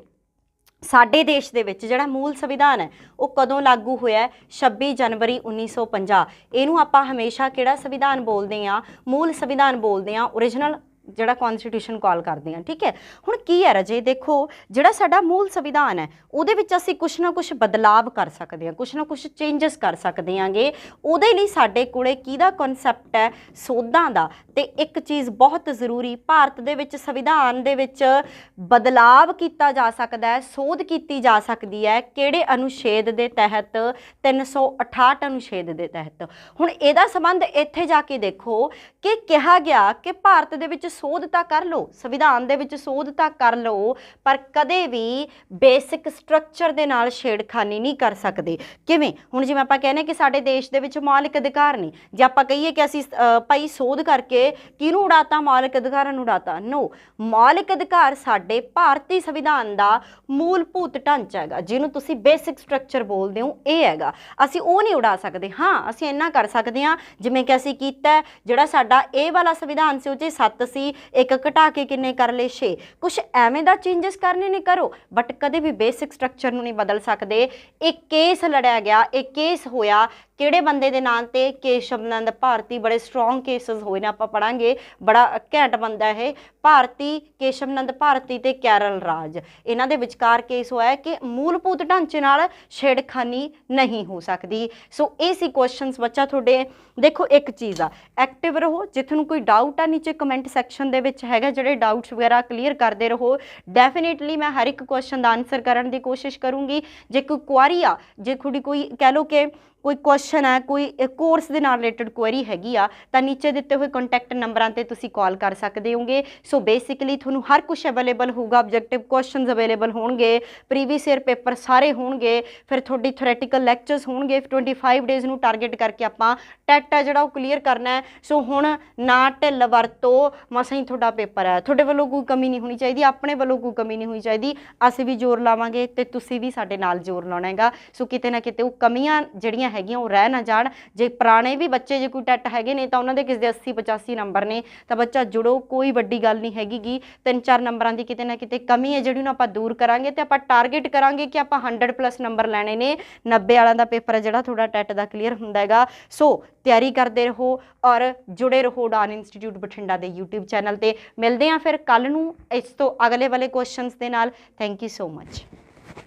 ਸਾਡੇ ਦੇਸ਼ ਦੇ ਵਿੱਚ ਜਿਹੜਾ ਮੂਲ ਸੰਵਿਧਾਨ ਹੈ ਉਹ ਕਦੋਂ ਲਾਗੂ ਹੋਇਆ, 26 ਜਨਵਰੀ 1950। ਇਹਨੂੰ ਆਪਾਂ ਹਮੇਸ਼ਾ ਕਿਹੜਾ ਸੰਵਿਧਾਨ ਬੋਲਦੇ ਹਾਂ, ਮੂਲ ਸੰਵਿਧਾਨ ਬੋਲਦੇ ਹਾਂ, ਓਰੀਜਨਲ ਜਿਹੜਾ ਕੌਨਸਟੀਟਿਊਸ਼ਨ ਕਾਲ ਕਰਦੇ ਹਾਂ। ਠੀਕ ਹੈ, ਹੁਣ ਕੀ ਹੈ ਰਾਜੇ, ਦੇਖੋ ਜਿਹੜਾ ਸਾਡਾ ਮੂਲ ਸੰਵਿਧਾਨ ਹੈ ਉਹਦੇ ਵਿੱਚ ਅਸੀਂ ਕੁਛ ਨਾ ਕੁਛ ਬਦਲਾਵ ਕਰ ਸਕਦੇ ਹਾਂ, ਕੁਛ ਨਾ ਕੁਛ ਚੇਂਜਸ ਕਰ ਸਕਦੇ ਹਾਂਗੇ। ਉਹਦੇ ਲਈ ਸਾਡੇ ਕੋਲੇ ਕਿਹਦਾ ਕਨਸੈਪਟ ਹੈ, ਸੋਧਾਂ ਦਾ। ਤੇ ਇੱਕ ਚੀਜ਼ ਬਹੁਤ ਜ਼ਰੂਰੀ, ਭਾਰਤ ਦੇ ਵਿੱਚ ਸੰਵਿਧਾਨ ਦੇ ਵਿੱਚ ਬਦਲਾਵ ਕੀਤਾ ਜਾ ਸਕਦਾ ਹੈ, ਸੋਧ ਕੀਤੀ ਜਾ ਸਕਦੀ ਹੈ, ਕਿਹੜੇ ਅਨੁਛੇਦ ਦੇ ਤਹਿਤ, 368 ਅਨੁਛੇਦ ਦੇ ਤਹਿਤ। ਹੁਣ ਇਹਦਾ ਸੰਬੰਧ ਇੱਥੇ ਜਾ ਕੇ ਦੇਖੋ ਕਿ ਕਿਹਾ ਗਿਆ ਕਿ ਭਾਰਤ ਦੇ ਵਿੱਚ ਸੋਧ ਤਾਂ ਕਰ ਲਓ, ਸੰਵਿਧਾਨ ਦੇ ਵਿੱਚ ਸੋਧ ਤਾਂ ਕਰ ਲਓ, ਪਰ ਕਦੇ ਵੀ ਬੇਸਿਕ ਸਟਰਕਚਰ ਦੇ ਨਾਲ ਛੇੜਖਾਨੀ ਨਹੀਂ ਕਰ ਸਕਦੇ। ਕਿਵੇਂ, ਹੁਣ ਜਿਵੇਂ ਆਪਾਂ ਕਹਿੰਦੇ ਕਿ ਸਾਡੇ ਦੇਸ਼ ਦੇ ਵਿੱਚ ਮੌਲਿਕ ਅਧਿਕਾਰ ਨਹੀਂ, ਜੇ ਆਪਾਂ ਕਹੀਏ ਕਿ ਅਸੀਂ ਭਾਈ ਸੋਧ ਕਰਕੇ ਕਿਹਨੂੰ ਉਡਾਤਾ, ਮੌਲਿਕ ਅਧਿਕਾਰਾਂ ਨੂੰ ਉਡਾਤਾ। ਨੋ, ਮੌਲਿਕ ਅਧਿਕਾਰ ਸਾਡੇ ਭਾਰਤੀ ਸੰਵਿਧਾਨ ਦਾ ਮੂਲਭੂਤ ਢਾਂਚਾ ਹੈਗਾ, ਜਿਹਨੂੰ ਤੁਸੀਂ ਬੇਸਿਕ ਸਟਰਕਚਰ ਬੋਲਦੇ ਹੋ, ਇਹ ਹੈਗਾ। ਅਸੀਂ ਉਹ ਨਹੀਂ ਉਡਾ ਸਕਦੇ। ਹਾਂ, ਅਸੀਂ ਇੰਨਾ ਕਰ ਸਕਦੇ ਹਾਂ ਜਿਵੇਂ ਕਿ ਅਸੀਂ ਕੀਤਾ, ਜਿਹੜਾ ਸਾਡਾ ਇਹ ਵਾਲਾ ਸੰਵਿਧਾਨ ਸੀ ਉਹ 'ਚ 7 ਸੀ, ਇੱਕ ਘਟਾ ਕੇ ਕਿੰਨੇ ਕਰ ਲਏ, 6। ਕੁਛ ਐਵੇਂ ਦਾ ਚੇਂਜਸ ਕਰਨੇ ਨੇ ਕਰੋ, ਬਟ ਕਦੇ ਵੀ ਬੇਸਿਕ ਸਟਰਕਚਰ ਨੂੰ ਨਹੀਂ ਬਦਲ ਸਕਦੇ। ਇਹ ਕੇਸ ਲੜਿਆ ਗਿਆ, ਇਹ ਕੇਸ ਹੋਇਆ ਕਿਹੜੇ ਬੰਦੇ ਦੇ ਨਾਂ ਤੇ, ਕੇਸ਼ਵ ਨੰਦ ਭਾਰਤੀ। ਬੜੇ ਸਟਰੋਂਗ ਕੇਸਿਸ ਹੋਏ ਨੇ, ਆਪਾਂ ਪੜਾਂਗੇ, ਬੜਾ ਘੈਂਟ ਬੰਦਾ ਇਹ ਭਾਰਤੀ, ਕੇਸ਼ਵ ਨੰਦ ਭਾਰਤੀ ਤੇ ਕੇਰਲ ਰਾਜ। ਇਹਨਾਂ ਦੇ ਵਿਚਕਾਰ ਕੇਸ ਹੋਇਆ ਕਿ ਮੂਲਭੂਤ ਢਾਂਚੇ ਨਾਲ ਛੇੜਖਾਨੀ ਨਹੀਂ ਹੋ ਸਕਦੀ। ਸੋ ਇਹ ਸੀ ਕੁਐਸਚਨਸ ਬੱਚਾ ਤੁਹਾਡੇ। ਦੇਖੋ ਇੱਕ ਚੀਜ਼ ਆ, ਐਕਟਿਵ ਰਹੋ, ਜੇ ਤੁਹਾਨੂੰ ਕੋਈ ਡਾਊਟ ਆ ਨੀਚੇ ਕਮੈਂਟ ਸੈਕਸ਼ਨ ਦੇ ਵਿੱਚ ਹੈਗਾ, ਜਿਹੜੇ ਡਾਊਟਸ ਵਗੈਰਾ ਕਲੀਅਰ ਕਰਦੇ ਰਹੋ। ਡੈਫੀਨੇਟਲੀ ਮੈਂ ਹਰ ਇੱਕ ਕੁਐਸਚਨ ਦਾ ਆਨਸਰ ਕਰਨ ਦੀ ਕੋਸ਼ਿਸ਼ ਕਰੂੰਗੀ। ਜੇ ਕੋਈ ਕੁਆਰੀ ਆ, ਜੇ ਤੁਹਾਡੀ ਕੋਈ ਕਹਿ ਲਓ ਕਿ ਕੋਈ ਕੁਐਸਚਨ ਹੈ, ਕੋਈ ਕੋਰਸ ਦੇ ਨਾਲ ਰਿਲੇਟਡ ਕੁਐਰੀ ਹੈਗੀ ਆ, ਤਾਂ ਨੀਚੇ ਦਿੱਤੇ ਹੋਏ ਕੰਟੈਕਟ ਨੰਬਰਾਂ ਤੇ ਤੁਸੀਂ ਕਾਲ ਕਰ ਸਕਦੇ ਹੋਗੇ। ਸੋ ਬੇਸਿਕਲੀ ਤੁਹਾਨੂੰ ਹਰ ਕੁਝ ਅਵੇਲੇਬਲ ਹੋਊਗਾ, ਆਬਜੈਕਟਿਵ ਕੁਐਸਚਨਸ ਅਵੇਲੇਬਲ ਹੋਣਗੇ, ਪ੍ਰੀਵੀਅਸ ਈਅਰ ਪੇਪਰ ਸਾਰੇ ਹੋਣਗੇ, ਫਿਰ ਤੁਹਾਡੀ ਥਿਓਰੈਟੀਕਲ ਲੈਕਚਰਸ ਹੋਣਗੇ। 25 ਡੇਜ਼ ਨੂੰ ਟਾਰਗੇਟ ਕਰਕੇ ਆਪਾਂ ਟੈਟ ਹੈ ਜਿਹੜਾ ਉਹ ਕਲੀਅਰ ਕਰਨਾ ਹੈ। ਸੋ ਹੁਣ ਨਾ ਢਿੱਲ ਵਰਤੋ, ਮਸਾਂ ਹੀ ਤੁਹਾਡਾ ਪੇਪਰ ਹੈ, ਤੁਹਾਡੇ ਵੱਲੋਂ ਕੋਈ ਕਮੀ ਨਹੀਂ ਹੋਣੀ ਚਾਹੀਦੀ, ਆਪਣੇ ਵੱਲੋਂ ਕੋਈ ਕਮੀ ਨਹੀਂ ਹੋਣੀ ਚਾਹੀਦੀ। ਅਸੀਂ ਵੀ ਜ਼ੋਰ ਲਾਵਾਂਗੇ ਤੇ ਤੁਸੀਂ ਵੀ ਸਾਡੇ ਨਾਲ ਜ਼ੋਰ ਲਾਉਣਾ ਹੈਗਾ। ਸੋ ਕਿਤੇ ਨਾ ਕਿਤੇ ਉਹ ਕਮੀਆਂ ਜਿਹੜੀਆਂ ਹੈਗੀਆਂ ਉਹ ਰਹਿ ਨਾ ਜਾਣ। ਜੇ ਪੁਰਾਣੇ ਵੀ ਬੱਚੇ ਜੇ ਕੋਈ ਟੈਟ ਹੈਗੇ ਨੇ ਤਾਂ ਉਹਨਾਂ ਦੇ ਕਿਸੇ ਦੇ 80-85 ਨੰਬਰ ਨੇ, ਤਾਂ ਬੱਚਾ ਜੁੜੋ, ਕੋਈ ਵੱਡੀ ਗੱਲ ਨਹੀਂ ਹੈਗੀ ਗੀ। 3-4 ਨੰਬਰਾਂ ਦੀ ਕਿਤੇ ਨਾ ਕਿਤੇ ਕਮੀ ਹੈ ਜਿਹੜੀ ਨੂੰ ਆਪਾਂ ਦੂਰ ਕਰਾਂਗੇ ਤੇ ਆਪਾਂ ਟਾਰਗੇਟ ਕਰਾਂਗੇ ਕਿ ਆਪਾਂ 100+ ਨੰਬਰ ਲੈਣੇ ਨੇ। 90 ਵਾਲਿਆਂ ਦਾ ਪੇਪਰ ਹੈ ਜਿਹੜਾ ਤੁਹਾਡਾ ਟੈਟ ਦਾ ਕਲੀਅਰ ਹੁੰਦਾ ਹੈਗਾ। ਸੋ ਤਿਆਰੀ ਕਰਦੇ ਰਹੋ ਔਰ ਜੁੜੇ ਰਹੋ ਉਡਾਨ ਇੰਸਟੀਚਿਊਟ ਬਠਿੰਡਾ ਦੇ YouTube ਚੈਨਲ ਤੇ। ਮਿਲਦੇ ਹਾਂ ਫਿਰ ਕੱਲ੍ਹ ਨੂੰ ਇਸ ਤੋਂ ਅਗਲੇ ਵਾਲੇ ਕੁਐਸਚਨਸ ਦੇ ਨਾਲ। Thank you so much.